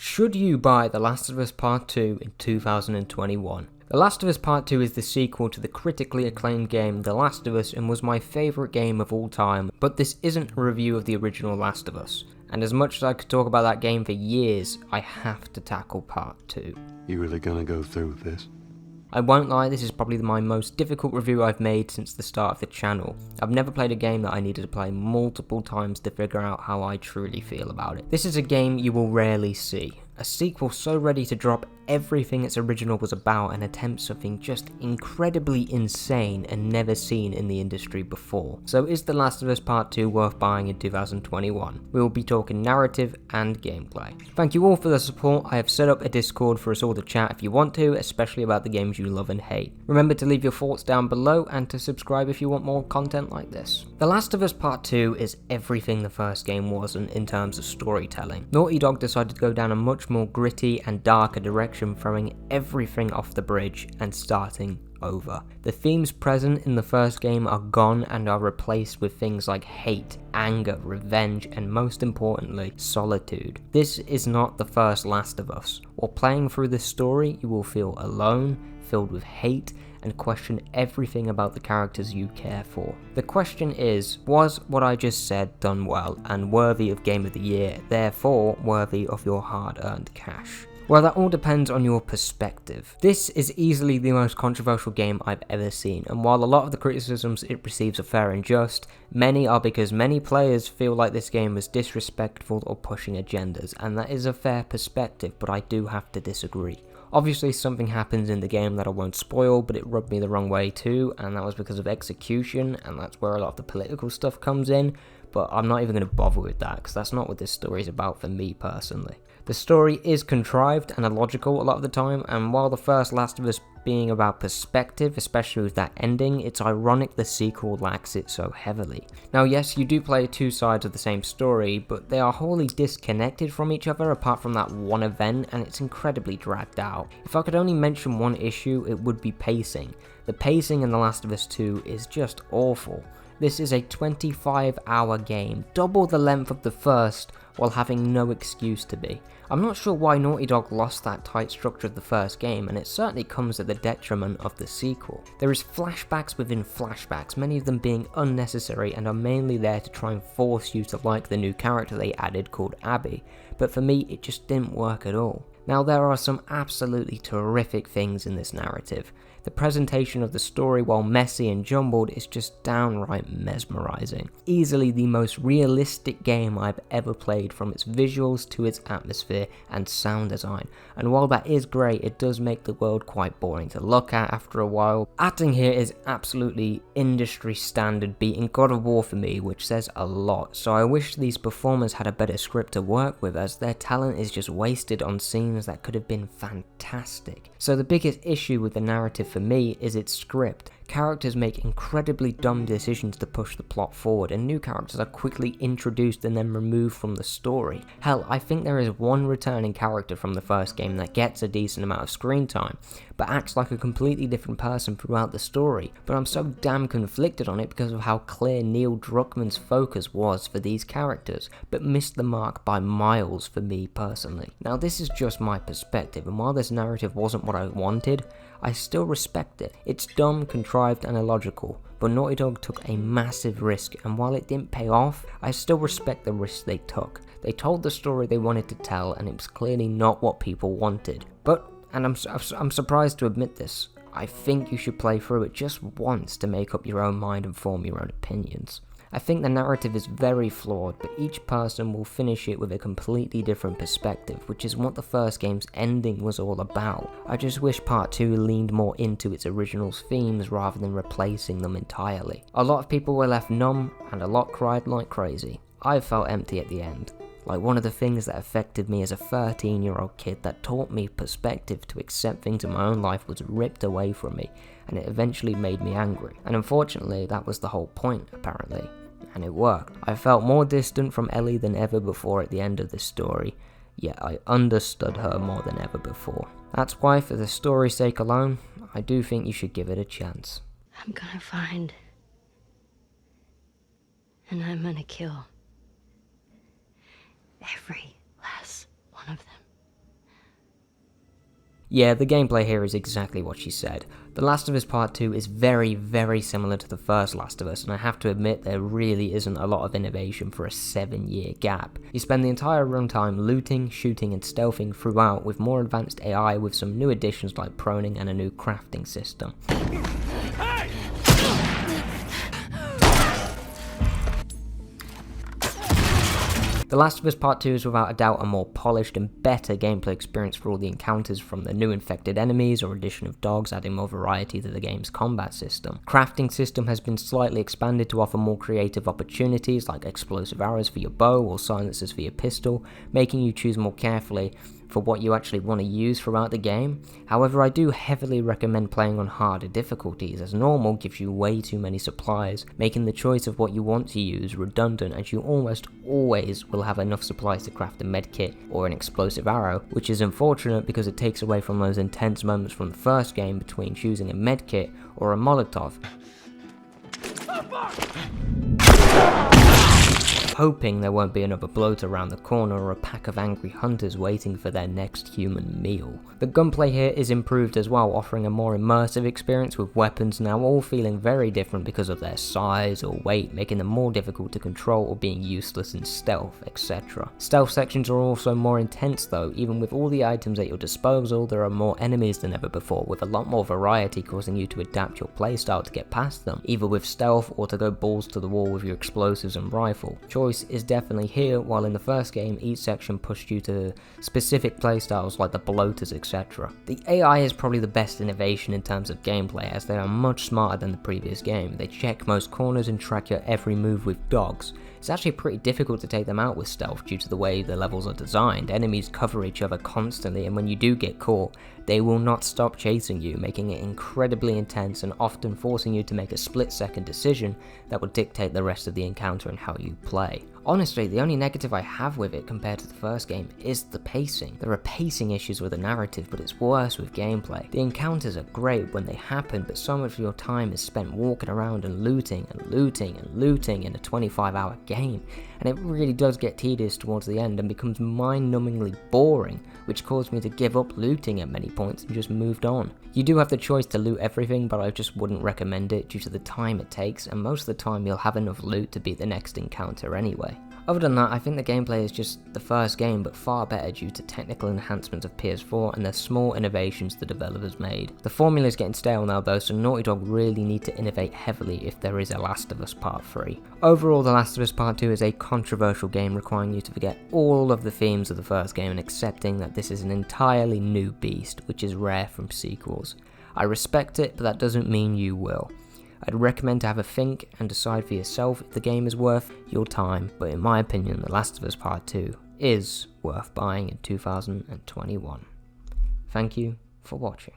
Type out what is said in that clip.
Should you buy The Last of Us Part 2 in 2021? The Last of Us Part 2 is the sequel to the critically acclaimed game The Last of Us and was my favourite game of all time, but this isn't a review of the original Last of Us. And as much as I could talk about that game for years, I have to tackle Part 2. You really gonna go through with this? I won't lie, this is probably my most difficult review I've made since the start of the channel. I've never played a game that I needed to play multiple times to figure out how I truly feel about it. This is a game you will rarely see. A sequel so ready to drop everything its original was about and attempt something just incredibly insane and never seen in the industry before. So is The Last of Us Part 2 worth buying in 2021? We will be talking narrative and gameplay. Thank you all for the support. I have set up a Discord for us all to chat if you want to, especially about the games you love and hate. Remember to leave your thoughts down below and to subscribe if you want more content like this. The Last of Us Part 2 is everything the first game wasn't in terms of storytelling. Naughty Dog decided to go down a much more gritty and darker direction, throwing everything off the bridge and starting over. The themes present in the first game are gone and are replaced with things like hate, anger, revenge, and most importantly, solitude. This is not the first Last of Us. While playing through this story, you will feel alone, filled with hate, and question everything about the characters you care for. The question is, was what I just said done well and worthy of Game of the Year, therefore worthy of your hard-earned cash? Well, that all depends on your perspective. This is easily the most controversial game I've ever seen, and while a lot of the criticisms it receives are fair and just, many are because many players feel like this game was disrespectful or pushing agendas, and that is a fair perspective, but I do have to disagree. Obviously something happens in the game that I won't spoil, but it rubbed me the wrong way too, and that was because of execution, and that's where a lot of the political stuff comes in, but I'm not even going to bother with that, because that's not what this story is about for me personally. The story is contrived and illogical a lot of the time, and while the first Last of Us being about perspective, especially with that ending, it's ironic the sequel lacks it so heavily. Now yes, you do play two sides of the same story, but they are wholly disconnected from each other apart from that one event, and it's incredibly dragged out. If I could only mention one issue, it would be pacing. The pacing in The Last of Us 2 is just awful. This is a 25-hour game, double the length of the first, while having no excuse to be. I'm not sure why Naughty Dog lost that tight structure of the first game, and it certainly comes at the detriment of the sequel. There is flashbacks within flashbacks, many of them being unnecessary and are mainly there to try and force you to like the new character they added called Abby, but for me it just didn't work at all. Now there are some absolutely terrific things in this narrative. The presentation of the story, while messy and jumbled, is just downright mesmerizing. Easily the most realistic game I've ever played, from its visuals to its atmosphere and sound design. And while that is great, it does make the world quite boring to look at after a while. Acting here is absolutely industry standard, beating God of War for me, which says a lot. So I wish these performers had a better script to work with, as their talent is just wasted on scenes that could have been fantastic. So the biggest issue with the narrative for me is its script. Characters make incredibly dumb decisions to push the plot forward, and new characters are quickly introduced and then removed from the story. Hell, I think there is one returning character from the first game that gets a decent amount of screen time, but acts like a completely different person throughout the story. But I'm so damn conflicted on it because of how clear Neil Druckmann's focus was for these characters, but missed the mark by miles for me personally. Now this is just my perspective, and while this narrative wasn't what I wanted, I still respect it. It's dumb, contrived and illogical, but Naughty Dog took a massive risk, and while it didn't pay off, I still respect the risk they took. They told the story they wanted to tell, and it was clearly not what people wanted. But, and I'm surprised to admit this, I think you should play through it just once to make up your own mind and form your own opinions. I think the narrative is very flawed, but each person will finish it with a completely different perspective, which is what the first game's ending was all about. I just wish Part 2 leaned more into its original themes rather than replacing them entirely. A lot of people were left numb, and a lot cried like crazy. I felt empty at the end. Like one of the things that affected me as a 13-year-old kid that taught me perspective to accept things in my own life was ripped away from me, and it eventually made me angry. And unfortunately, that was the whole point, apparently. And it worked. I felt more distant from Ellie than ever before at the end of this story, yet I understood her more than ever before. That's why, for the story's sake alone, I do think you should give it a chance. I'm gonna find, and I'm gonna kill every last one of them. Yeah, the gameplay here is exactly what she said. The Last of Us Part 2 is very, very similar to the first Last of Us, and I have to admit there really isn't a lot of innovation for a 7-year gap. You spend the entire runtime looting, shooting and stealthing throughout with more advanced AI with some new additions like proning and a new crafting system. The Last of Us Part 2 is without a doubt a more polished and better gameplay experience for all the encounters, from the new infected enemies or addition of dogs adding more variety to the game's combat system. Crafting system has been slightly expanded to offer more creative opportunities like explosive arrows for your bow or silencers for your pistol, making you choose more carefully for what you actually want to use throughout the game. However, I do heavily recommend playing on harder difficulties, as normal gives you way too many supplies, making the choice of what you want to use redundant, as you almost always will have enough supplies to craft a medkit or an explosive arrow, which is unfortunate because it takes away from those intense moments from the first game between choosing a medkit or a Molotov. Hoping there won't be another bloat around the corner or a pack of angry hunters waiting for their next human meal. The gunplay here is improved as well, offering a more immersive experience with weapons now all feeling very different because of their size or weight, making them more difficult to control or being useless in stealth, etc. Stealth sections are also more intense though. Even with all the items at your disposal, there are more enemies than ever before, with a lot more variety, causing you to adapt your playstyle to get past them, either with stealth or to go balls to the wall with your explosives and rifle. Choice is definitely here, while in the first game each section pushed you to specific playstyles like the bloaters, etc. The AI is probably the best innovation in terms of gameplay, as they are much smarter than the previous game. They check most corners and track your every move with dogs. It's actually pretty difficult to take them out with stealth due to the way the levels are designed. Enemies cover each other constantly, and when you do get caught, they will not stop chasing you, making it incredibly intense and often forcing you to make a split-second decision that will dictate the rest of the encounter and how you play. Honestly, the only negative I have with it compared to the first game is the pacing. There are pacing issues with the narrative, but it's worse with gameplay. The encounters are great when they happen, but so much of your time is spent walking around and looting and looting and looting in a 25-hour game, and it really does get tedious towards the end and becomes mind-numbingly boring, which caused me to give up looting at many points and just moved on. You do have the choice to loot everything, but I just wouldn't recommend it due to the time it takes, and most of the time you'll have enough loot to beat the next encounter anyway. Other than that, I think the gameplay is just the first game, but far better due to technical enhancements of PS4 and the small innovations the developers made. The formula is getting stale now though, so Naughty Dog really need to innovate heavily if there is a Last of Us Part 3. Overall, The Last of Us Part 2 is a controversial game requiring you to forget all of the themes of the first game and accepting that this is an entirely new beast, which is rare from sequels. I respect it, but that doesn't mean you will. I'd recommend to have a think and decide for yourself if the game is worth your time, but in my opinion, The Last of Us Part 2 is worth buying in 2021. Thank you for watching.